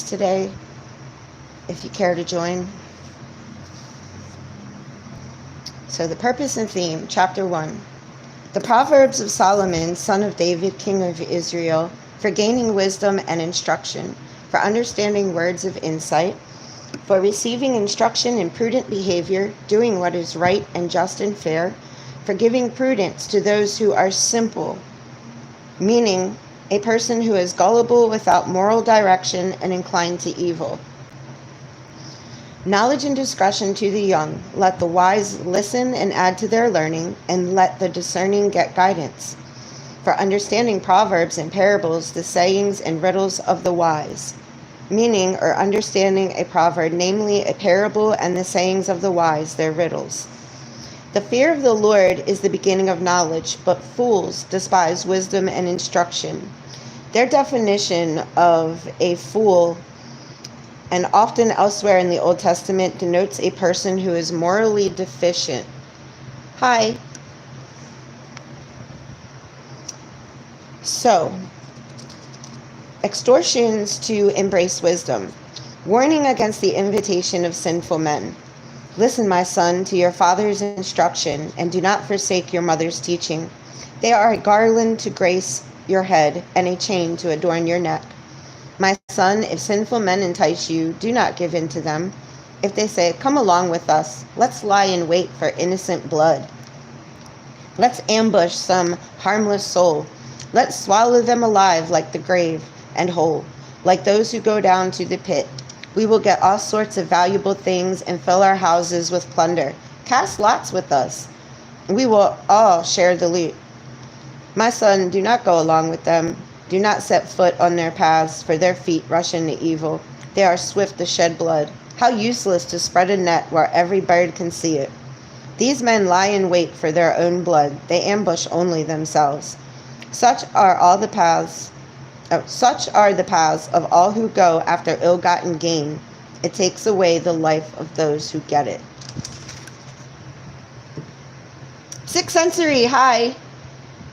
today, if you care to join. So the purpose and theme, chapter 1. The Proverbs of Solomon, son of David, king of Israel, for gaining wisdom and instruction, for understanding words of insight, for receiving instruction in prudent behavior, doing what is right and just and fair, for giving prudence to those who are simple, meaning a person who is gullible without moral direction and inclined to evil. Knowledge and discretion to the young. Let the wise listen and add to their learning, and let the discerning get guidance. For understanding proverbs and parables, the sayings and riddles of the wise. Meaning or understanding a proverb, namely a parable, and the sayings of the wise, their riddles. The fear of the Lord is the beginning of knowledge, but fools despise wisdom and instruction. Their definition of a fool, and often elsewhere in the Old Testament, denotes a person who is morally deficient. Hi. So, extortions to embrace wisdom. Warning against the invitation of sinful men. Listen, my son, to your father's instruction, and do not forsake your mother's teaching. They are a garland to grace your head and a chain to adorn your neck. My son, if sinful men entice you, do not give in to them. If they say, come along with us, let's lie in wait for innocent blood. Let's ambush some harmless soul. Let's swallow them alive like the grave, and whole, like those who go down to the pit. We will get all sorts of valuable things and fill our houses with plunder. Cast lots with us. We will all share the loot. My son, do not go along with them. Do not set foot on their paths, for their feet rush into evil. They are swift to shed blood. How useless to spread a net where every bird can see it. These men lie in wait for their own blood. They ambush only themselves. Such are the paths of all who go after ill-gotten gain. It takes away the life of those who get it. Sixth Sensory, hi.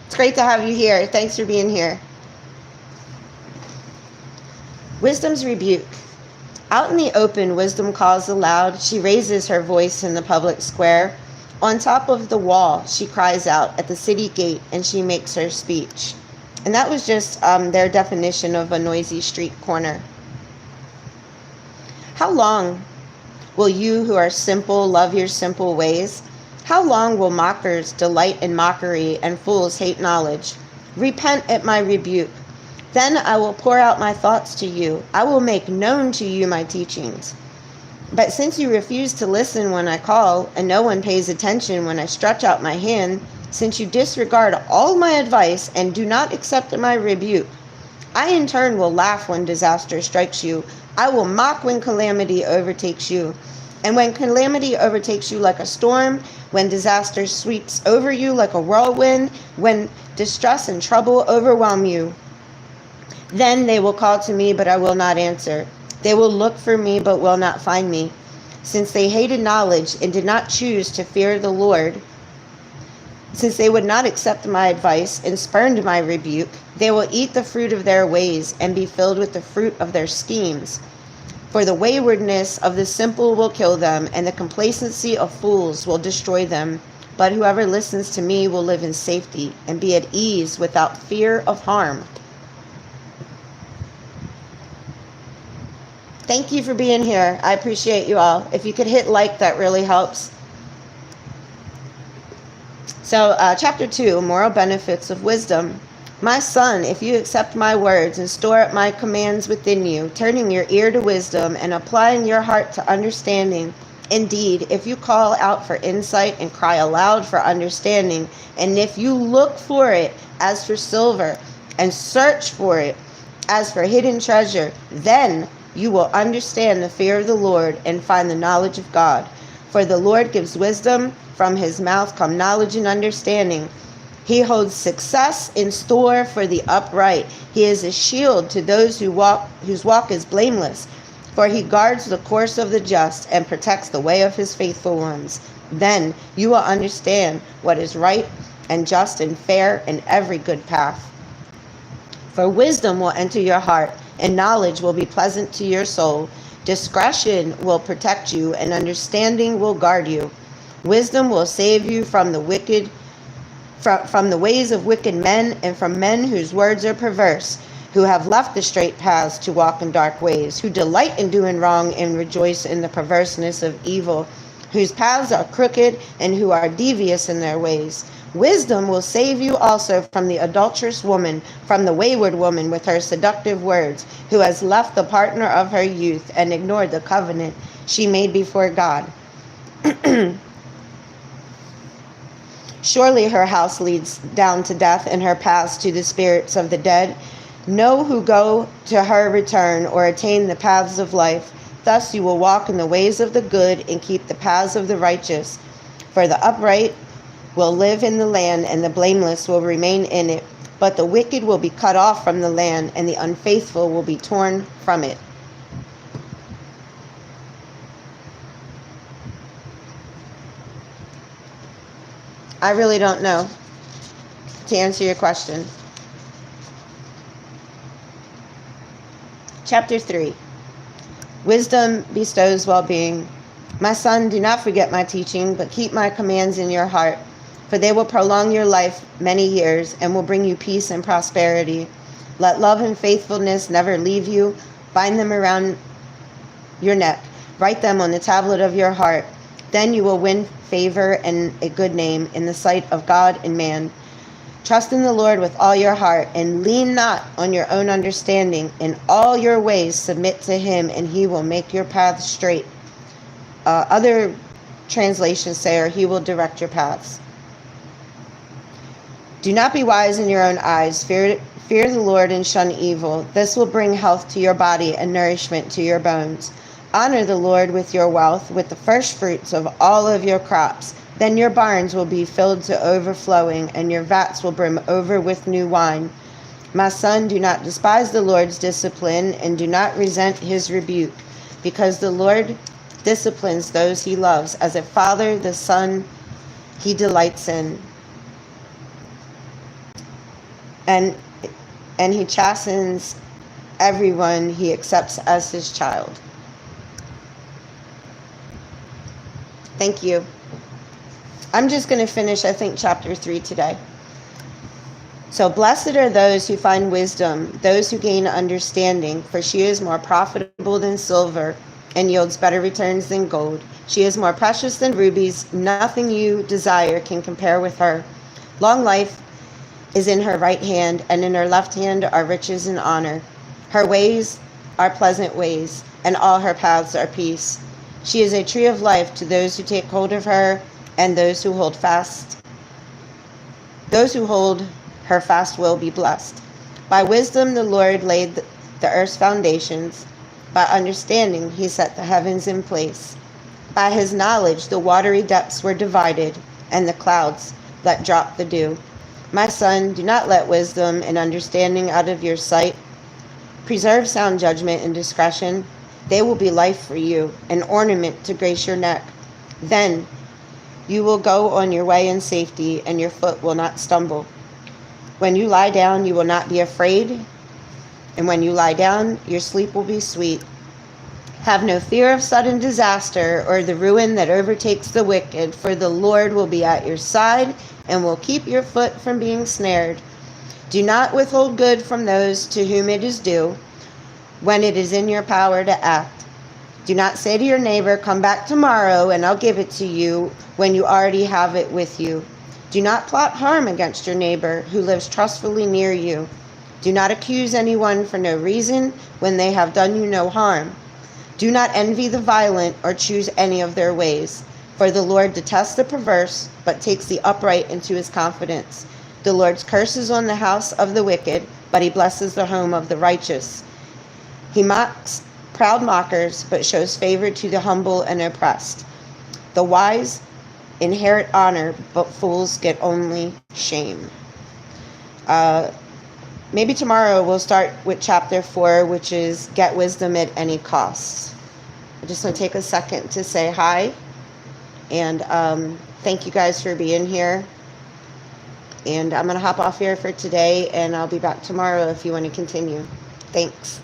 It's great to have you here. Thanks for being here. Wisdom's rebuke. Out in the open, wisdom calls aloud. She raises her voice in the public square. On top of the wall, she cries out at the city gate, and she makes her speech. And that was just their definition of a noisy street corner. How long will you who are simple love your simple ways? How long will mockers delight in mockery and fools hate knowledge? Repent at my rebuke. Then I will pour out my thoughts to you. I will make known to you my teachings. But since you refuse to listen when I call, and no one pays attention when I stretch out my hand, since you disregard all my advice and do not accept my rebuke, I in turn will laugh when disaster strikes you. I will mock when calamity overtakes you. And when calamity overtakes you like a storm, when disaster sweeps over you like a whirlwind, when distress and trouble overwhelm you, then they will call to me, but I will not answer. They will look for me, but will not find me. Since they hated knowledge and did not choose to fear the Lord, since they would not accept my advice and spurned my rebuke, they will eat the fruit of their ways and be filled with the fruit of their schemes. For the waywardness of the simple will kill them, and the complacency of fools will destroy them. But whoever listens to me will live in safety and be at ease without fear of harm. Thank you for being here. I appreciate you all. If you could hit like, that really helps. So, chapter 2, moral benefits of wisdom. My son, if you accept my words and store up my commands within you, turning your ear to wisdom and applying your heart to understanding, indeed, if you call out for insight and cry aloud for understanding, and if you look for it as for silver and search for it as for hidden treasure, then you will understand the fear of the Lord and find the knowledge of God. For the Lord gives wisdom, from his mouth come knowledge and understanding. He holds success in store for the upright. He is a shield to those whose walk is blameless. For he guards the course of the just and protects the way of his faithful ones. Then you will understand what is right and just and fair in every good path. For wisdom will enter your heart, and knowledge will be pleasant to your soul. Discretion will protect you, and understanding will guard you. Wisdom will save you from the wicked, from the ways of wicked men, and from men whose words are perverse, who have left the straight paths to walk in dark ways, who delight in doing wrong and rejoice in the perverseness of evil, whose paths are crooked and who are devious in their ways. Wisdom will save you also from the adulterous woman, from the wayward woman with her seductive words, who has left the partner of her youth and ignored the covenant she made before God. Surely her house leads down to death, and her paths to the spirits of the dead. No who go to her return or attain the paths of life. Thus you will walk in the ways of the good and keep the paths of the righteous. For the upright will live in the land, and the blameless will remain in it. But the wicked will be cut off from the land, and the unfaithful will be torn from it. I really don't know, to answer your question. Chapter 3. Wisdom bestows well-being. My son, do not forget my teaching, but keep my commands in your heart, for they will prolong your life many years and will bring you peace and prosperity. Let love and faithfulness never leave you. Bind them around your neck. Write them on the tablet of your heart. Then you will win favor and a good name in the sight of God and man. Trust in the Lord with all your heart, and lean not on your own understanding. In all your ways submit to him, and he will make your paths straight. Other translations say, or he will direct your paths. Do not be wise in your own eyes. Fear the Lord and shun evil. This will bring health to your body and nourishment to your bones. Honor the Lord with your wealth, with the first fruits of all of your crops. Then your barns will be filled to overflowing, and your vats will brim over with new wine. My son, do not despise the Lord's discipline, and do not resent his rebuke, because the Lord disciplines those he loves. As a father, the son he delights in. And he chastens everyone he accepts as his child. Thank you. I'm just going to finish, I think, chapter 3 today. So, blessed are those who find wisdom, those who gain understanding, for she is more profitable than silver and yields better returns than gold. She is more precious than rubies. Nothing you desire can compare with her. Long life is in her right hand, and in her left hand are riches and honor. Her ways are pleasant ways, and all her paths are peace. She is a tree of life to those who take hold of her, and those who hold fast. Those who hold her fast will be blessed. By wisdom the Lord laid the earth's foundations. By understanding he set the heavens in place. By his knowledge the watery depths were divided, and the clouds let drop the dew. My son, do not let wisdom and understanding out of your sight. Preserve sound judgment and discretion. They will be life for you, an ornament to grace your neck. Then you will go on your way in safety, and your foot will not stumble. When you lie down, you will not be afraid, and when you lie down, your sleep will be sweet. Have no fear of sudden disaster or the ruin that overtakes the wicked, for the Lord will be at your side and will keep your foot from being snared. Do not withhold good from those to whom it is due, when it is in your power to act. Do not say to your neighbor, come back tomorrow and I'll give it to you, when you already have it with you. Do not plot harm against your neighbor who lives trustfully near you. Do not accuse anyone for no reason when they have done you no harm. Do not envy the violent or choose any of their ways, for the Lord detests the perverse, but takes the upright into his confidence. The Lord's curse is on the house of the wicked, but he blesses the home of the righteous. He mocks proud mockers, but shows favor to the humble and oppressed. The wise inherit honor, but fools get only shame. Maybe tomorrow we'll start with chapter 4, which is get wisdom at any cost. I just want to take a second to say hi, and thank you guys for being here. And I'm going to hop off here for today, and I'll be back tomorrow if you want to continue. Thanks.